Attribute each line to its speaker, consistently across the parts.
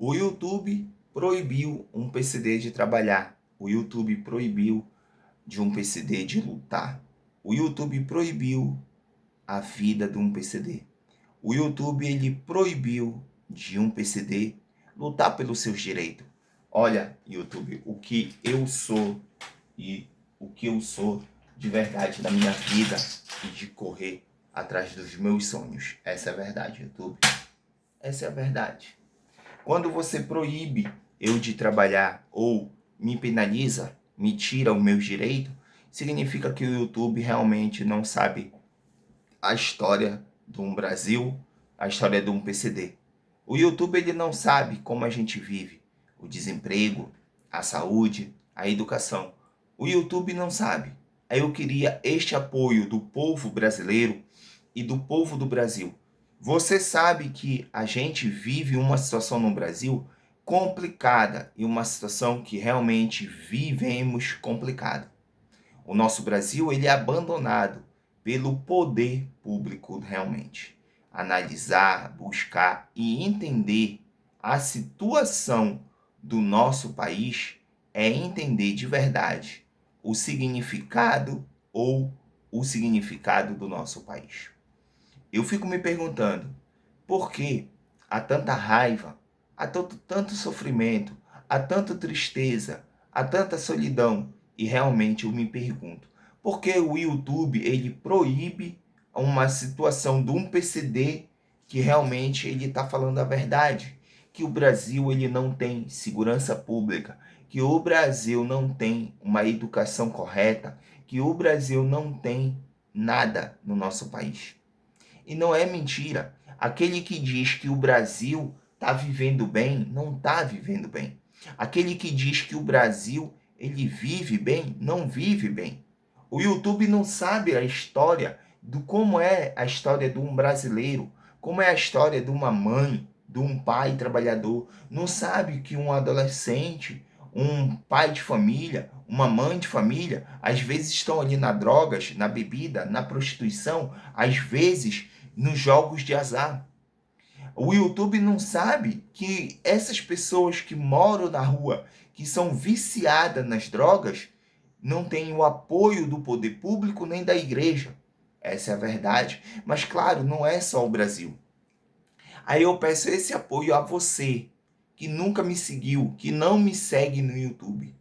Speaker 1: O YouTube proibiu um PCD de trabalhar. O YouTube proibiu de um PCD de lutar. O YouTube proibiu a vida de um PCD. O YouTube ele proibiu de um PCD lutar pelos seus direitos. Olha, YouTube, o que eu sou e o que eu sou de verdade na minha vida e de correr atrás dos meus sonhos. Essa é a verdade, YouTube. Essa é a verdade. Quando você proíbe eu de trabalhar ou me penaliza, me tira o meu direito, significa que o YouTube realmente não sabe a história de um Brasil, a história de um PCD. O YouTube ele não sabe como a gente vive, o desemprego, a saúde, a educação. O YouTube não sabe. Aí eu queria este apoio do povo brasileiro e do povo do Brasil. Você sabe que a gente vive uma situação no Brasil complicada e uma situação que realmente vivemos complicada. O nosso Brasil ele é abandonado pelo poder público realmente. Analisar, buscar e entender a situação do nosso país é entender de verdade o significado ou o significado do nosso país. Eu fico me perguntando, por que há tanta raiva, há tanto sofrimento, há tanta tristeza, há tanta solidão? E realmente eu me pergunto, por que o YouTube ele proíbe uma situação de um PCD que realmente ele está falando a verdade? Que o Brasil ele não tem segurança pública, que o Brasil não tem uma educação correta, que o Brasil não tem nada no nosso país. E não é mentira. Aquele que diz que o Brasil está vivendo bem, não está vivendo bem. Aquele que diz que o Brasil ele vive bem, não vive bem. O YouTube não sabe a história do como é a história de um brasileiro, como é a história de uma mãe, de um pai trabalhador. Não sabe que um adolescente, um pai de família, uma mãe de família, às vezes estão ali nas drogas, na bebida, na prostituição, às vezes nos jogos de azar. O YouTube não sabe que essas pessoas que moram na rua, que são viciadas nas drogas, não têm o apoio do poder público nem da igreja. Essa é a verdade. Mas, claro, não é só o Brasil. Aí eu peço esse apoio a você, que nunca me seguiu, que não me segue no YouTube.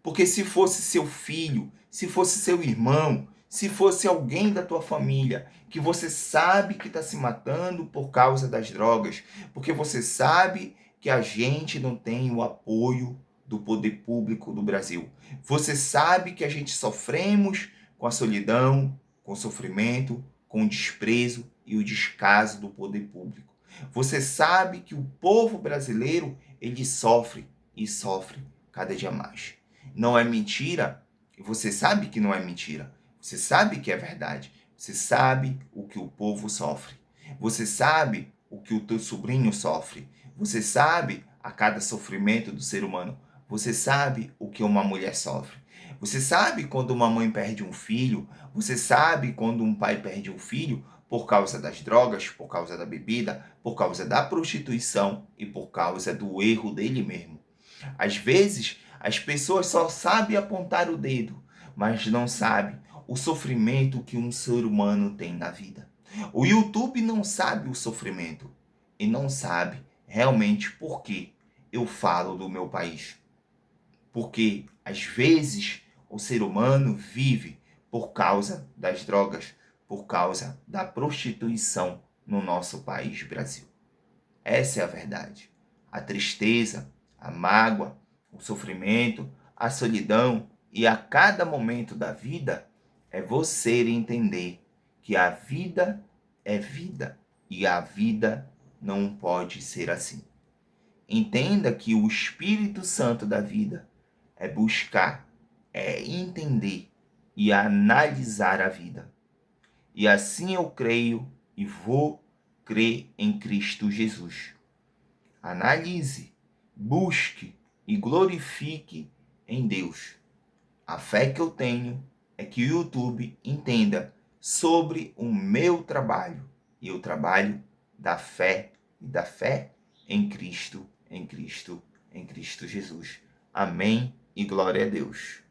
Speaker 1: Porque se fosse seu filho, se fosse seu irmão, se fosse alguém da tua família que você sabe que está se matando por causa das drogas, porque você sabe que a gente não tem o apoio do poder público do Brasil. Você sabe que a gente sofremos com a solidão, com o sofrimento, com o desprezo e o descaso do poder público. Você sabe que o povo brasileiro, ele sofre e sofre cada dia mais. Não é mentira, você sabe que não é mentira. Você sabe que é verdade. Você sabe o que o povo sofre. Você sabe o que o teu sobrinho sofre. Você sabe a cada sofrimento do ser humano. Você sabe o que uma mulher sofre. Você sabe quando uma mãe perde um filho. Você sabe quando um pai perde um filho por causa das drogas, por causa da bebida, por causa da prostituição e por causa do erro dele mesmo. Às vezes, as pessoas só sabem apontar o dedo, mas não sabem o sofrimento que um ser humano tem na vida. O YouTube não sabe o sofrimento e não sabe realmente por que eu falo do meu país. Porque, às vezes, o ser humano vive por causa das drogas, por causa da prostituição no nosso país, Brasil. Essa é a verdade. A tristeza, a mágoa, o sofrimento, a solidão e a cada momento da vida é você entender que a vida é vida e a vida não pode ser assim. Entenda que o Espírito Santo da vida é buscar, é entender e analisar a vida. E assim eu creio e vou crer em Cristo Jesus. Analise, busque e glorifique em Deus. A fé que eu tenho é que o YouTube entenda sobre o meu trabalho e o trabalho da fé em Cristo, em Cristo, em Cristo Jesus. Amém e glória a Deus.